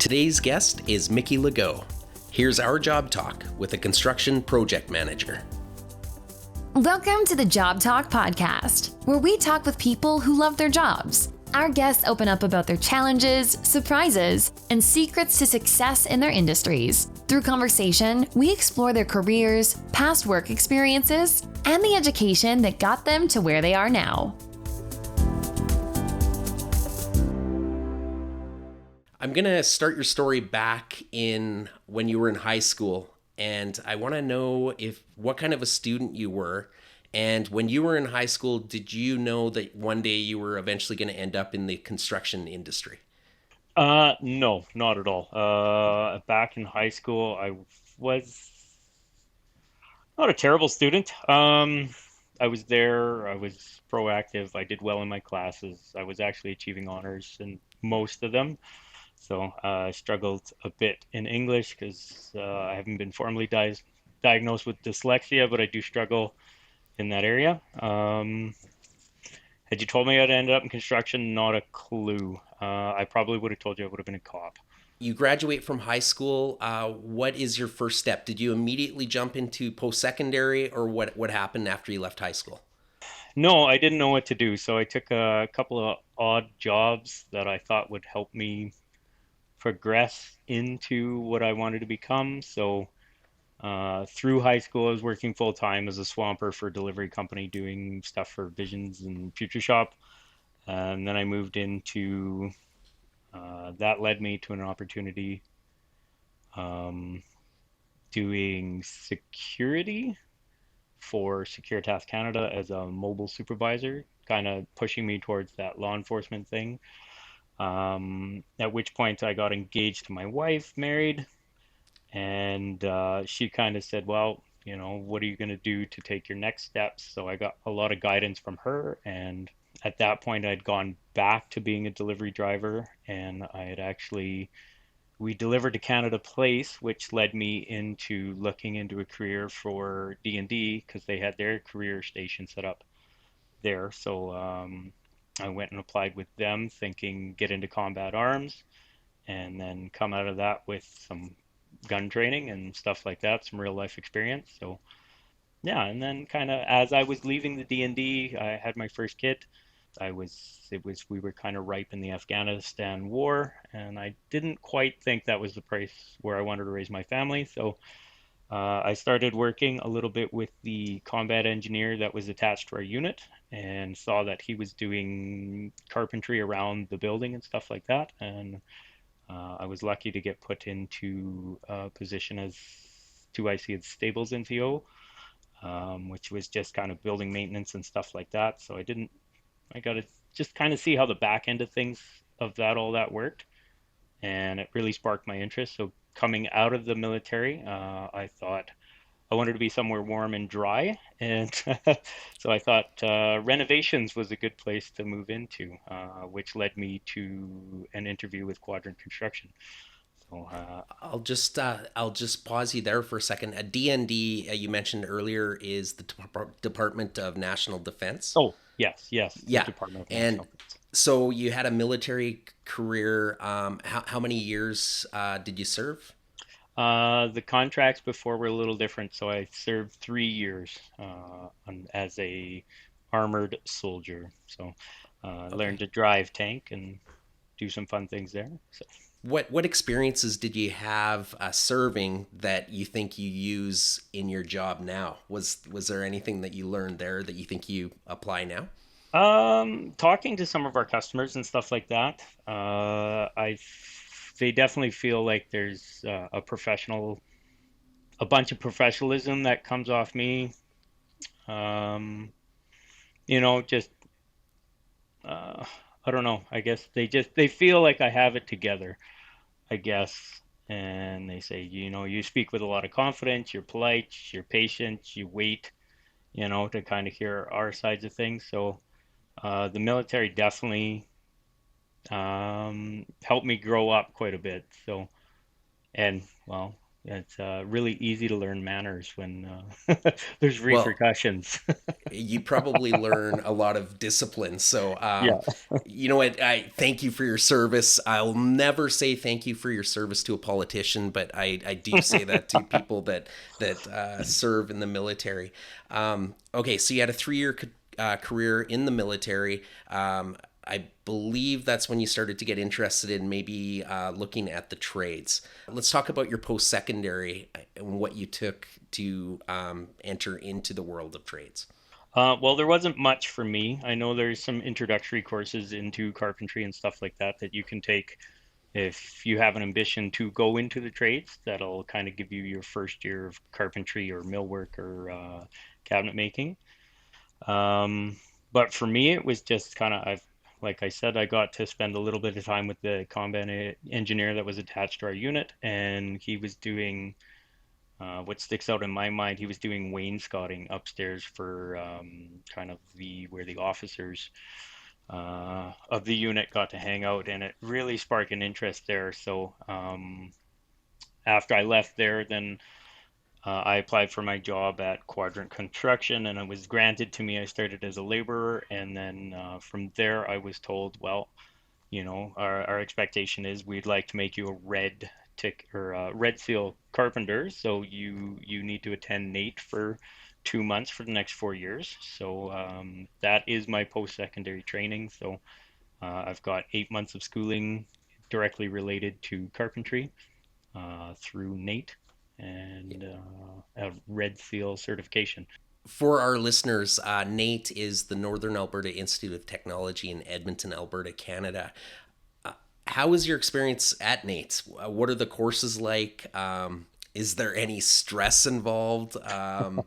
Today's guest is Mickey Legault. Here's our job talk with a construction project manager. Welcome to the Job Talk podcast, where we talk with people who love their jobs. Our guests open up about their challenges, surprises, and secrets to success in their industries. Through conversation, we explore their careers, past work experiences, and the education that got them to where they are now. I'm going to start your story back in when you were in high school, and I want to know what kind of a student you were. And when you were in high school, did you know that one day you were eventually going to end up in the construction industry? No, not at all. Back in high school, I was not a terrible student. I was there, I was proactive, I did well in my classes. I was actually achieving honors in most of them. So I struggled a bit in English because I haven't been formally diagnosed with dyslexia, but I do struggle in that area. Had you told me I'd end up in construction, not a clue. I probably would have told you I would have been a cop. You graduate from high school. What is your first step? Did you immediately jump into post-secondary, or what happened after you left high school? No, I didn't know what to do. So I took a couple of odd jobs that I thought would help me progress into what I wanted to become. So through high school, I was working full time as a swamper for a delivery company doing stuff for Visions and Future Shop. And then I moved into, that led me to an opportunity doing security for Securitas Canada as a mobile supervisor, kind of pushing me towards that law enforcement thing. At which point I got engaged to my wife, married. And she kind of said, well, you know, what are you going to do to take your next steps? So I got a lot of guidance from her. And at that point, I'd gone back to being a delivery driver. And we delivered to Canada Place, which led me into looking into a career for D&D because they had their career station set up there. So I went and applied with them thinking get into combat arms and then come out of that with some gun training and stuff like that, some real life experience. So yeah, and then kind of as I was leaving the D&D, I had my first kid. We were kind of ripe in the Afghanistan war, and I didn't quite think that was the place where I wanted to raise my family. So I started working a little bit with the combat engineer that was attached to our unit and saw that he was doing carpentry around the building and stuff like that. And I was lucky to get put into a position as 2IC as stables NCO, which was just kind of building maintenance and stuff like that. So I got to just kind of see how the back end of things all that worked. And it really sparked my interest. So coming out of the military, I thought I wanted to be somewhere warm and dry. And so I thought renovations was a good place to move into, which led me to an interview with Quadrant Construction. So I'll just pause you there for a second. A DND, you mentioned earlier, is the Department of National Defense. Oh, yes. Yeah. Department of And National Defense. So you had a military career. How many years did you serve? The contracts before were a little different, so I served 3 years as a Armoured Soldier. So learned to drive tank and do some fun things there. So. What experiences did you have serving that you think you use in your job now? Was there anything that you learned there that you think you apply now? Talking to some of our customers and stuff like that, they definitely feel like there's a bunch of professionalism that comes off me. Just I don't know. I guess they feel like I have it together, I guess. And they say, you speak with a lot of confidence, you're polite, you're patient, you wait, to kind of hear our sides of things. So the military definitely helped me grow up quite a bit. So, and well, It's really easy to learn manners when there's Well, repercussions. you probably learn a lot of discipline. So, Yeah. you know what? I thank you for your service. I'll never say thank you for your service to a politician, but I do say that to people that serve in the military. Okay, so you had a 3 year career in the military. I believe that's when you started to get interested in maybe looking at the trades. Let's talk about your post secondary and what you took to enter into the world of trades. Well, there wasn't much for me. I know there's some introductory courses into carpentry and stuff like that that you can take if you have an ambition to go into the trades. That'll kind of give you your first year of carpentry or millwork or cabinet making. Um, but for me, it was just kind of, like I said, I got to spend a little bit of time with the combat engineer that was attached to our unit, and he was doing what sticks out in my mind. He was doing wainscoting upstairs for kind of the where the officers of the unit got to hang out, and it really sparked an interest there. So after I left there, then I applied for my job at Quadrant Construction, and it was granted to me. I started as a laborer, and then from there, I was told, well, our expectation is we'd like to make you a red tick or red seal carpenter. So you need to attend NATE for 2 months for the next 4 years. So that is my post-secondary training. So I've got 8 months of schooling directly related to carpentry through NATE and a red seal certification. For our listeners, NATE is the Northern Alberta Institute of Technology in Edmonton, Alberta, Canada. How was your experience at NATE? What are the courses like? Is there any stress involved? Are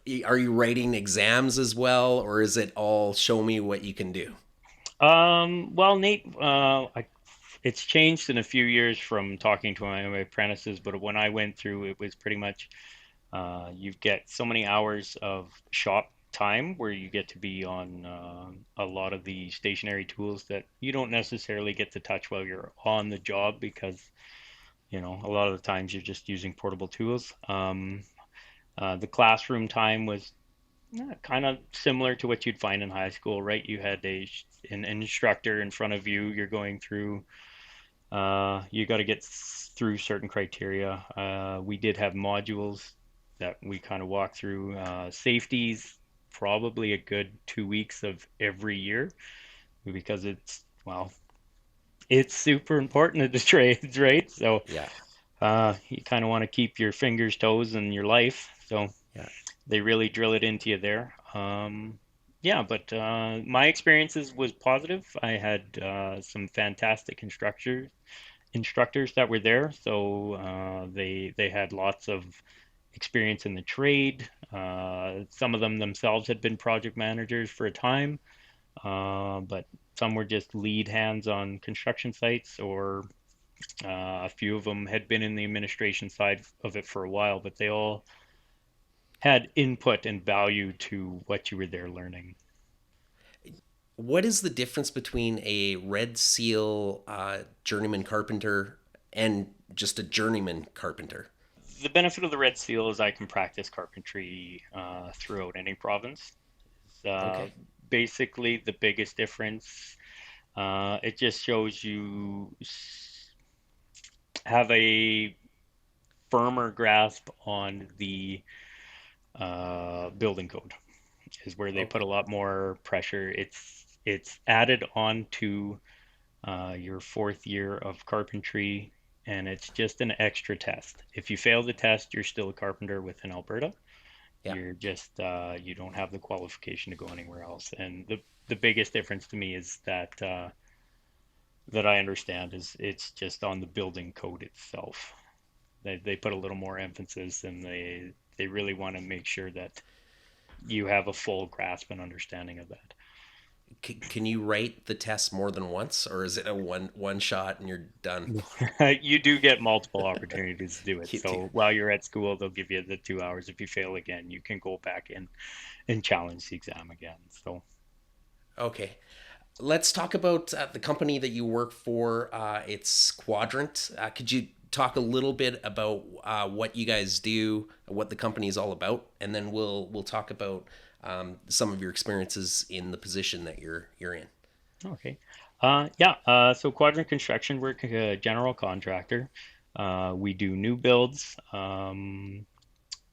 you writing exams as well, or is it all show me what you can do? Well, NATE, it's changed in a few years from talking to my apprentices, but when I went through, it was pretty much you get so many hours of shop time where you get to be on a lot of the stationary tools that you don't necessarily get to touch while you're on the job because, a lot of the times you're just using portable tools. The classroom time was kind of similar to what you'd find in high school, right? You had an instructor in front of you. You're going through you got to get through certain criteria. We did have modules that we kind of walk through. Safeties, probably a good 2 weeks of every year because well, it's super important in the trades, right? So Yeah, you kind of want to keep your fingers, toes, and your life. So yeah. they really drill it into you there. Yeah, but my experiences was positive. I had some fantastic instructors that were there, so they had lots of experience in the trade. Some of them themselves had been project managers for a time, but some were just lead hands on construction sites, or a few of them had been in the administration side of it for a while, but they all had input and value to what you were there learning. What is the difference between a Red Seal journeyman carpenter and just a journeyman carpenter? The benefit of the Red Seal is I can practice carpentry throughout any province. Uh, Okay. Basically, the biggest difference, it just shows you have a firmer grasp on the building code, is where they put Okay. a lot more pressure. It's added on to your 4th year of carpentry, and it's just an extra test. If you fail the test, you're still a carpenter within Alberta. Yeah. You're just you don't have the qualification to go anywhere else. And the biggest difference to me is that I understand is it's just on the building code itself. They put a little more emphasis, and they really want to make sure that you have a full grasp and understanding of that. Can you write the test more than once, or is it a one shot and you're done? You do get multiple opportunities to do it. You do. So while you're at school, they'll give you the 2 hours. If you fail again, you can go back in and challenge the exam again. So Okay. Let's talk about the company that you work for. It's Quadrant. Could you talk a little bit about what you guys do, what the company is all about, and then we'll talk about some of your experiences in the position that you're in. Okay. So Quadrant Construction, we're a general contractor. We do new builds,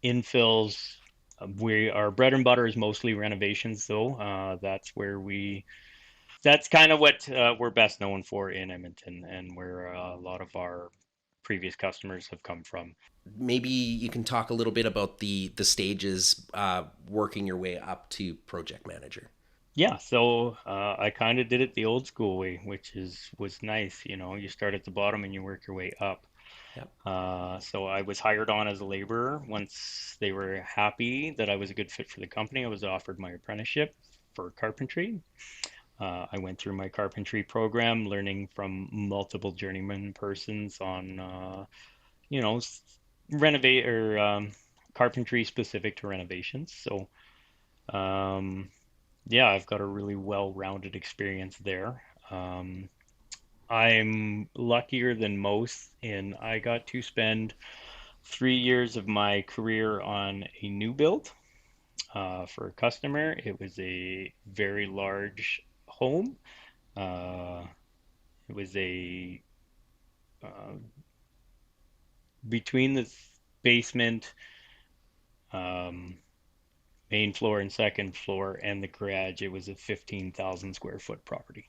infills. Our bread and butter is mostly renovations, though. That's kind of what we're best known for in Edmonton, and where a lot of our previous customers have come from. Maybe you can talk a little bit about the stages working your way up to project manager. Yeah, so I kind of did it the old school way, which was nice. You start at the bottom and you work your way up. Yep. So I was hired on as a laborer. Once they were happy that I was a good fit for the company, I was offered my apprenticeship for carpentry. I went through my carpentry program, learning from multiple journeyman persons on, you know, renovate or carpentry specific to renovations. So, um, yeah, I've got a really well-rounded experience there. Um, I'm luckier than most, and I got to spend 3 years of my career on a new build for a customer. It was a very large home. Uh, it was a uh, between the basement, um, main floor, and second floor, and the garage. It was a 15,000 square foot property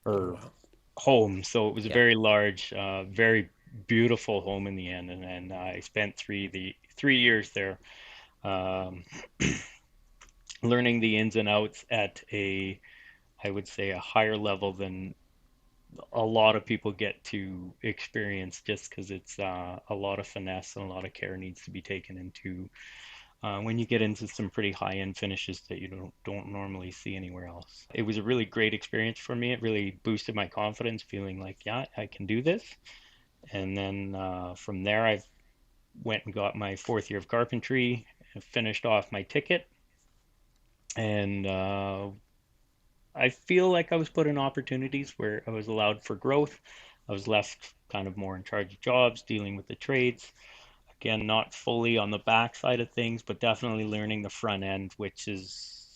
Oh or wow. home. So it was a Yeah. very large, very beautiful home in the end. And I spent 3 years there, um, learning the ins and outs at I would say, a higher level than a lot of people get to experience, just because it's a lot of finesse and a lot of care needs to be taken into when you get into some pretty high-end finishes that you don't normally see anywhere else. It was a really great experience for me. It really boosted my confidence, feeling like, yeah, I can do this. And then from there, I went and got my fourth year of carpentry, and finished off my ticket, and I feel like I was put in opportunities where I was allowed for growth. I was left kind of more in charge of jobs, dealing with the trades. Again, not fully on the back side of things, but definitely learning the front end, which is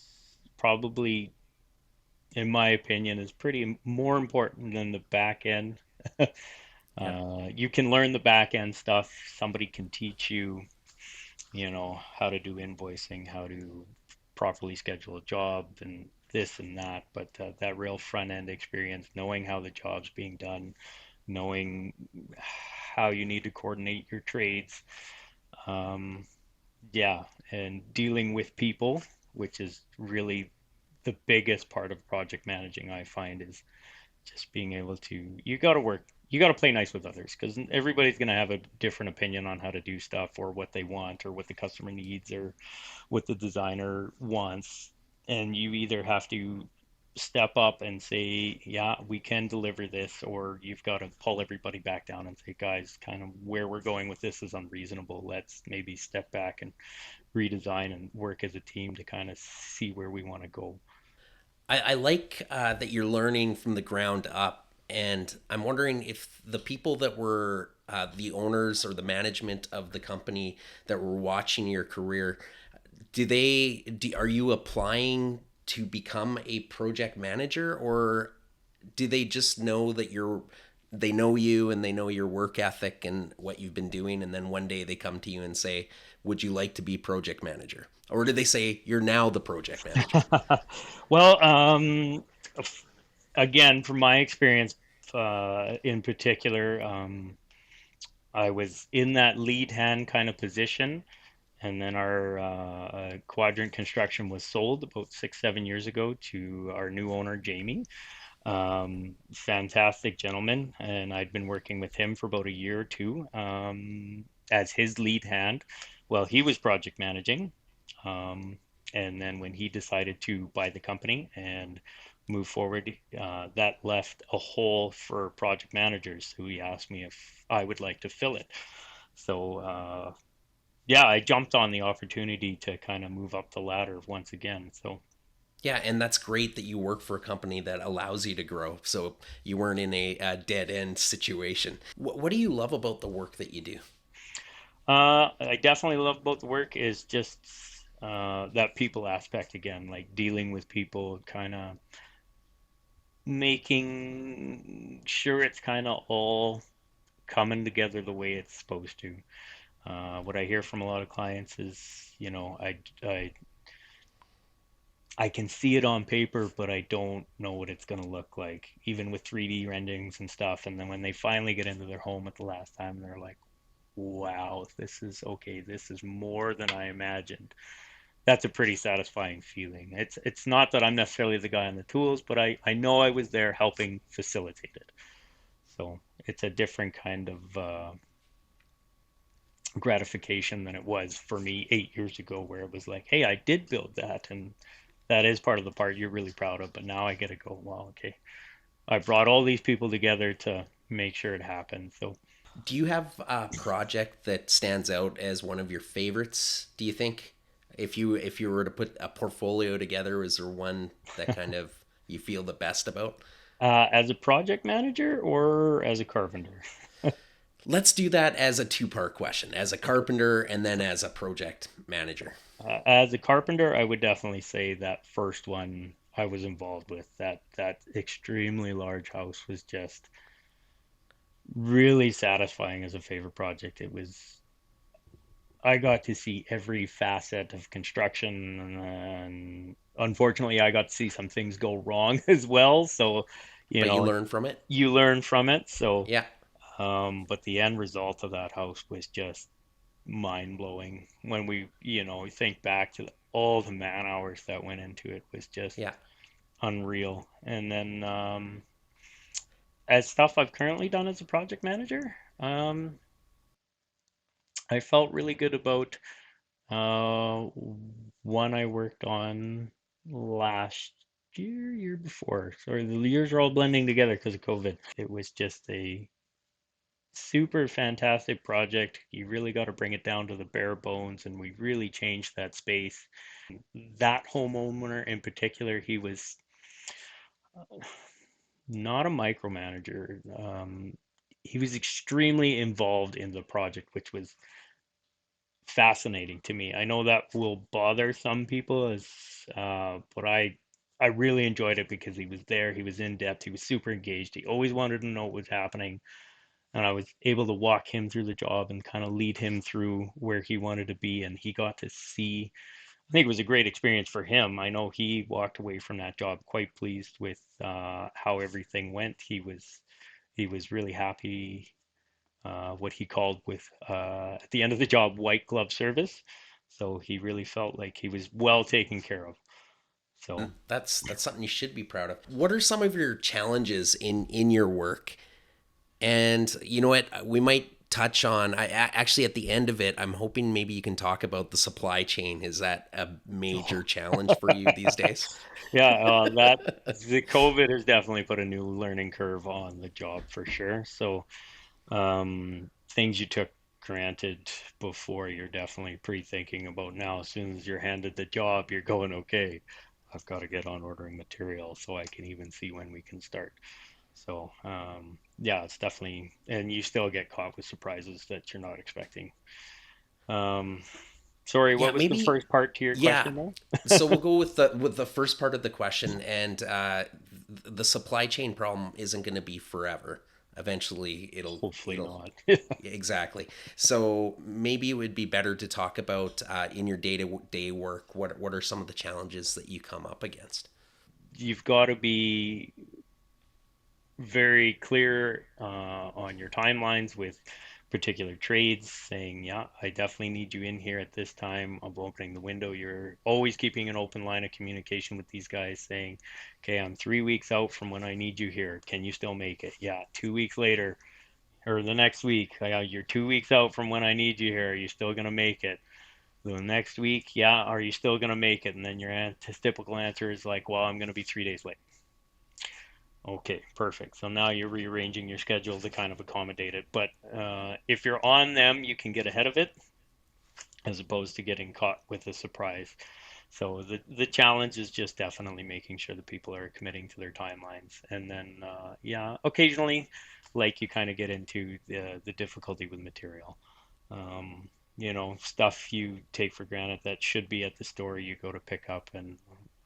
probably, in my opinion, is pretty more important than the back end. Yep. You can learn the back end stuff. Somebody can teach you, how to do invoicing, how to properly schedule a job, and this and that. But that real front end experience, knowing how the job's being done, knowing how you need to coordinate your trades, um, yeah, and dealing with people, which is really the biggest part of project managing, I find, is just being able to, you got to play nice with others, because everybody's going to have a different opinion on how to do stuff, or what they want, or what the customer needs, or what the designer wants. And you either have to step up and say, yeah, we can deliver this, or you've got to pull everybody back down and say, guys, kind of where we're going with this is unreasonable. Let's maybe step back and redesign and work as a team to kind of see where we want to go. I like that you're learning from the ground up, and I'm wondering if the people that were the owners or the management of the company that were watching your career, are you applying to become a project manager, or do they just know that they know you and they know your work ethic and what you've been doing, and then one day they come to you and say, would you like to be project manager, or do they say you're now the project manager? Well, again, from my experience, in particular, I was in that lead hand kind of position, and then our Quadrant Construction was sold about 6, 7 years ago to our new owner, Jamie. Fantastic gentleman, and I'd been working with him for about a year or two, as his lead hand while he was project managing. Um, and then when he decided to buy the company and move forward, that left a hole for project managers, who he asked me if I would like to fill it. So, yeah, I jumped on the opportunity to kind of move up the ladder once again. So, Yeah, and that's great that you work for a company that allows you to grow. So you weren't in a dead end situation. What do you love about the work that you do? I definitely love both the work is just that people aspect again, like dealing with people, kind of making sure it's kind of all coming together the way it's supposed to. What I hear from a lot of clients is, I can see it on paper, but I don't know what it's going to look like, even with 3D renderings and stuff. And then when they finally get into their home at the last time, they're like, wow, this is okay. This is more than I imagined. That's a pretty satisfying feeling. It's not that I'm necessarily the guy on the tools, but I know I was there helping facilitate it. So it's a different kind of gratification than it was for me 8 years ago, where it was like, hey, I did build that, and that is part of the part you're really proud of. But now I get to go, well, okay, I brought all these people together to make sure it happened. So Do you have a project that stands out as one of your favorites, do you think? If you were to put a portfolio together, is there one that kind of you feel the best about? as a project manager or as a carpenter? Let's do that as a two-part question, as a carpenter and then as a project manager. As a carpenter, I would definitely say that first one I was involved with. That extremely large house was just really satisfying as a favorite project. It was I got to see every facet of construction, and unfortunately, I got to see some things go wrong as well. So, you But you know, learn from it? you learn from it. So, Yeah. but the end result of that house was just mind blowing. When we think back to all the man hours that went into it, was just Yeah. unreal. And then, as stuff I've currently done as a project manager, I felt really good about Uh, one I worked on last year before. Sorry, the years are all blending together because of COVID. It was just a super fantastic project. You really got to bring it down to the bare bones, and we really changed that space. That homeowner in particular, he was not a micromanager. He was extremely involved in the project, which was fascinating to me. I know that will bother some people but I really enjoyed it because he was there, he was in depth, he was super engaged. He always wanted to know what was happening, and I was able to walk him through the job and kind of lead him through where he wanted to be, and he got to see. I think it was a great experience for him. I know he walked away from that job quite pleased with how everything went. He was really happy, what he called with at the end of the job, white glove service. So he really felt like he was well taken care of. So That's something you should be proud of. What are some of your challenges in your work? And you know what? We might touch on. Actually at the end of it, I'm hoping maybe you can talk about the supply chain. Is that a major challenge for you these days? yeah, that the COVID has definitely put a new learning curve on the job for sure. So things you took granted before, you're definitely pre-thinking about now. As soon as you're handed the job, you're going, okay, I've got to get on ordering material so I can even see when we can start. So, yeah, it's definitely, and you still get caught with surprises that you're not expecting. Um, Sorry, Yeah, what was the maybe. first part to your Yeah. question there? So we'll go with the first part of the question, and the supply chain problem isn't going to be forever. Eventually, Hopefully it'll not. exactly. So maybe it would be better to talk about in your day to day work. What are some of the challenges that you come up against? You've got to be very clear on your timelines with particular trades, saying, yeah, I definitely need you in here at this time. I'm opening the window. You're always keeping an open line of communication with these guys, saying, okay, I'm 3 weeks out from when I need you here. Can you still make it? Yeah. 2 weeks later, or the next week, you're 2 weeks out from when I need you here. Are you still going to make it? The next week, yeah, are you still going to make it? And then your typical answer is like, well, I'm going to be 3 days late. Okay, perfect. So now you're rearranging your schedule to kind of accommodate it. But if you're on them, you can get ahead of it as opposed to getting caught with a surprise. So the challenge is just definitely making sure that people are committing to their timelines. And then yeah, occasionally, like you kind of get into the difficulty with material. Um, stuff you take for granted that should be at the store, you go to pick up and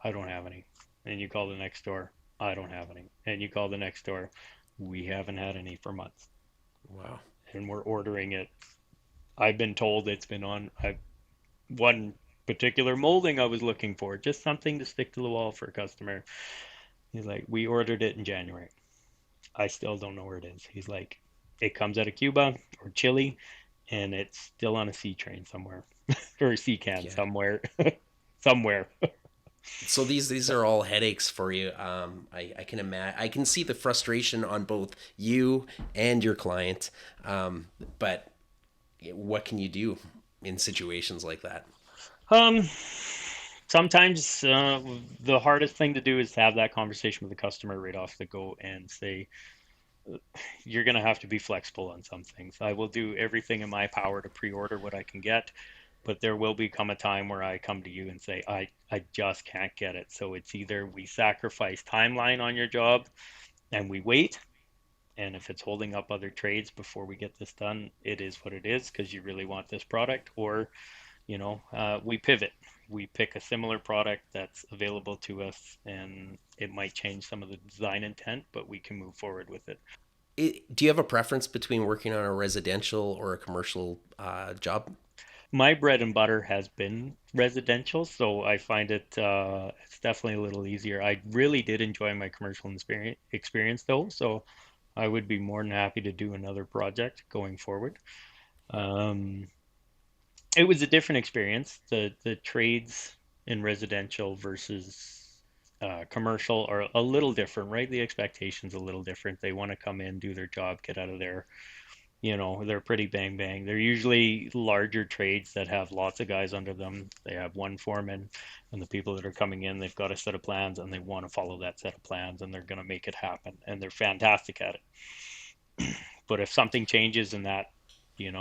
I don't have any. And you call the next door, I don't have any. And you call the next door, we haven't had any for months. Wow. And we're ordering it. I've been told it's been on one particular molding I was looking for, just something to stick to the wall for a customer. He's like, we ordered it in January. I still don't know where it is. He's like, it comes out of Cuba or Chile, and it's still on a sea train somewhere or a sea can Yeah. somewhere, somewhere. So these are all headaches for you. I can imagine. I can see the frustration on both you and your client. But what can you do in situations like that? Um, Sometimes the hardest thing to do is to have that conversation with the customer right off the go and say, you're going to have to be flexible on some things. I will do everything in my power to pre-order what I can get, but there will become a time where I come to you and say, I just can't get it. So it's either we sacrifice timeline on your job and we wait, and if it's holding up other trades before we get this done, it is what it is because you really want this product, or we pivot. We pick a similar product that's available to us, and it might change some of the design intent, but we can move forward with it. Do you have a preference between working on a residential or a commercial job? My bread and butter has been residential, so I find it's definitely a little easier. I really did enjoy my commercial experience though, so I would be more than happy to do another project going forward. Um, it was a different experience. The trades in residential versus commercial are a little different, right? The expectation's a little different. They want to come in, do their job, get out of there. They're pretty bang bang. They're usually larger trades that have lots of guys under them. They have one foreman, and the people that are coming in, they've got a set of plans and they want to follow that set of plans and they're going to make it happen. And they're fantastic at it. But if something changes in that,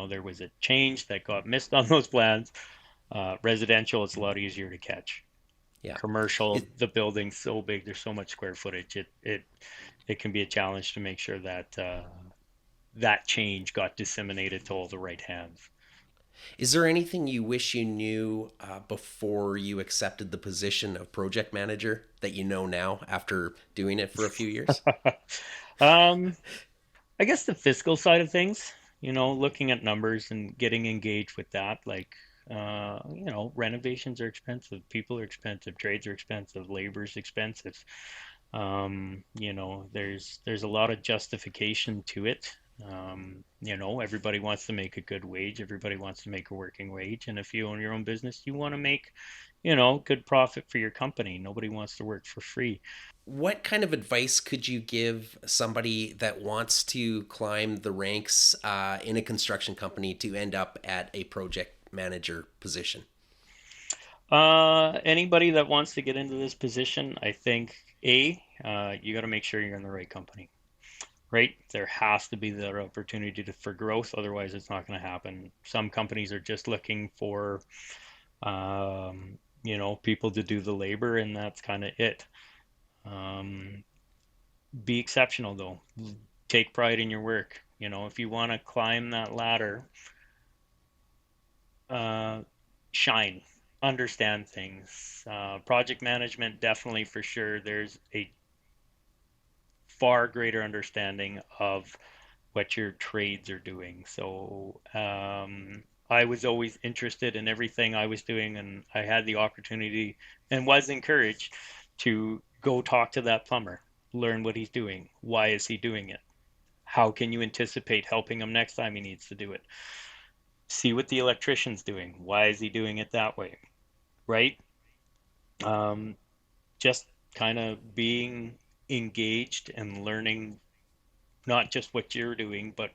there was a change that got missed on those plans, residential, it's a lot easier to catch. Yeah. Commercial, It, the building's so big, there's so much square footage. It can be a challenge to make sure that that change got disseminated to all the right hands. is there anything you wish you knew before you accepted the position of project manager that you know now after doing it for a few years? um, I guess the fiscal side of things, looking at numbers and getting engaged with that, like, renovations are expensive, people are expensive, trades are expensive, labor's expensive. There's a lot of justification to it. Everybody wants to make a good wage, everybody wants to make a working wage, and if you own your own business, you want to make, good profit for your company. Nobody wants to work for free. What kind of advice could you give somebody that wants to climb the ranks in a construction company to end up at a project manager position? Anybody that wants to get into this position, I think you got to make sure you're in the right company, right? There has to be that opportunity for growth. Otherwise, it's not going to happen. Some companies are just looking for, people to do the labor, and that's kind of it. Um, be exceptional though. Take pride in your work. If you want to climb that ladder, uh, shine, understand things. Project management, definitely for sure. There's a far greater understanding of what your trades are doing. So I was always interested in everything I was doing, and I had the opportunity and was encouraged to go talk to that plumber, learn what he's doing. Why is he doing it? How can you anticipate helping him next time he needs to do it? See what the electrician's doing. Why is he doing it that way? Right? Um, just kind of being engaged and learning not just what you're doing, but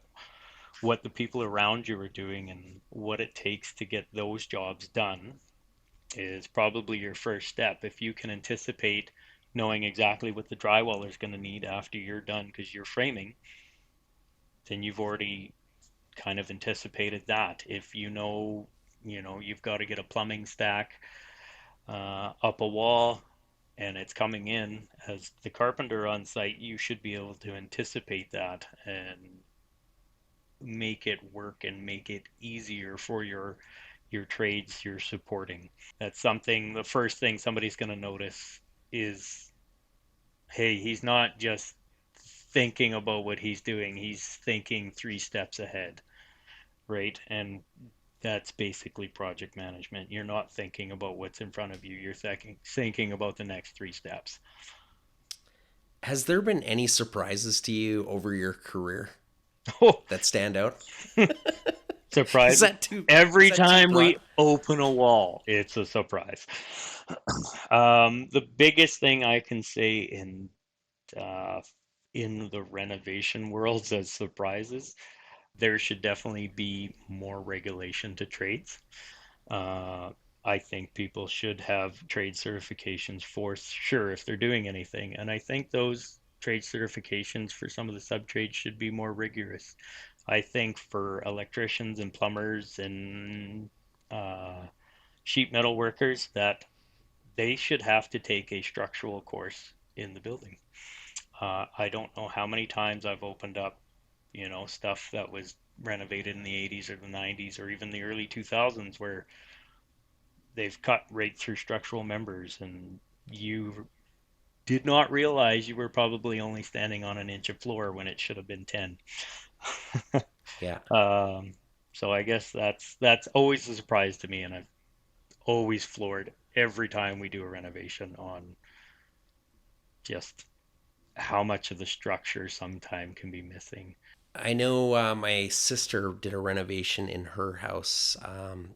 what the people around you are doing and what it takes to get those jobs done is probably your first step. If you can anticipate knowing exactly what the drywaller is going to need after you're done because you're framing, then you've already kind of anticipated that. If you've got to get a plumbing stack up a wall and it's coming in, as the carpenter on site, you should be able to anticipate that and make it work and make it easier for your trades you're supporting. That's something, the first thing somebody's going to notice is, hey, he's not just thinking about what he's doing, he's thinking 3 steps ahead, right? And that's basically project management. You're not thinking about what's in front of you, you're thinking about the next 3 steps. Has there been any surprises to you over your career that stand out? Surprise. Every time we open a wall, it's a surprise. The biggest thing I can say in the renovation world as surprises, there should definitely be more regulation to trades. I think people should have trade certifications for sure if they're doing anything. And I think those trade certifications for some of the sub-trades should be more rigorous. I think for electricians and plumbers and sheet metal workers that they should have to take a structural course in the building. I don't know how many times I've opened up, stuff that was renovated in the 80s or the 90s or even the early 2000s where they've cut right through structural members and you did not realize you were probably only standing on an inch of floor when it should have been 10. Yeah. So I guess that's always a surprise to me, and I've always floored every time we do a renovation on just how much of the structure sometime can be missing. I know my sister did a renovation in her house,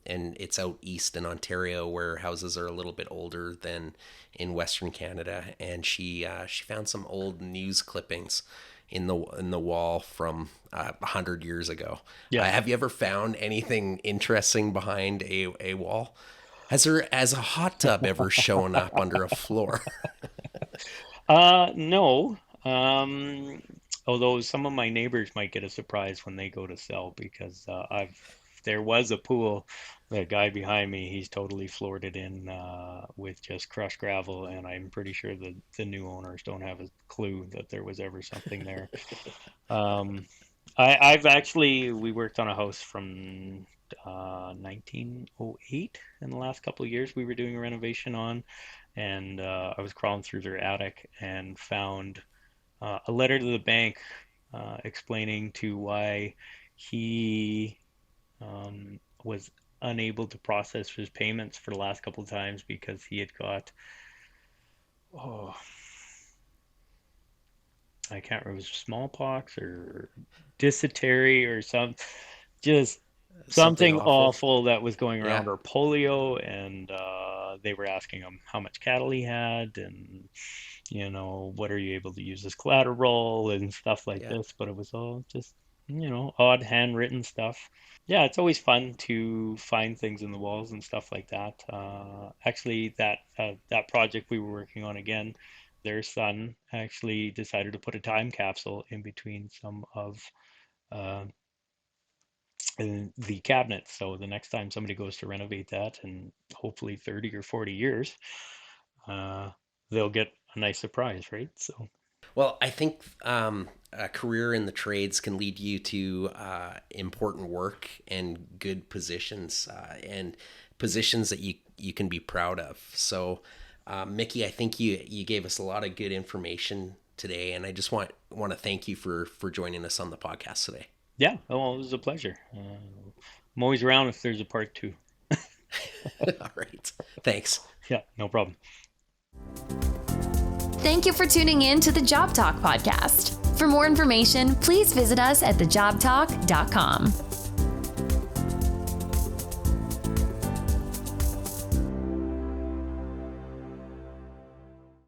and it's out east in Ontario where houses are a little bit older than in Western Canada, and she found some old news clippings in the wall from 100 years ago. Yeah. Have you ever found anything interesting behind a wall? Has a hot tub ever shown up under a floor? No. Although some of my neighbors might get a surprise when they go to sell, because there was a pool. The guy behind me, he's totally floored it in with just crushed gravel, and I'm pretty sure the new owners don't have a clue that there was ever something there. We worked on a house from 1908 in the last couple of years we were doing a renovation on, and I was crawling through their attic and found a letter to the bank explaining to why he was unable to process his payments for the last couple of times because he had got I can't remember, it was smallpox or dysentery or something awful that was going around, or polio, and they were asking him how much cattle he had and what are you able to use as collateral and stuff like this, but it was all just odd handwritten stuff. Yeah, it's always fun to find things in the walls and stuff like that. Actually, that project we were working on again, their son actually decided to put a time capsule in between some of the cabinets. So the next time somebody goes to renovate that, in hopefully 30 or 40 years, they'll get a nice surprise, right? So. Well, I think a career in the trades can lead you to important work and good positions, and positions that you can be proud of. So, Mickey, I think you gave us a lot of good information today, and I just want to thank you for joining us on the podcast today. Yeah, well, it was a pleasure. I'm always around if there's a part 2. All right. Thanks. Yeah, no problem. Thank you for tuning in to the Job Talk podcast. For more information, please visit us at thejobtalk.com.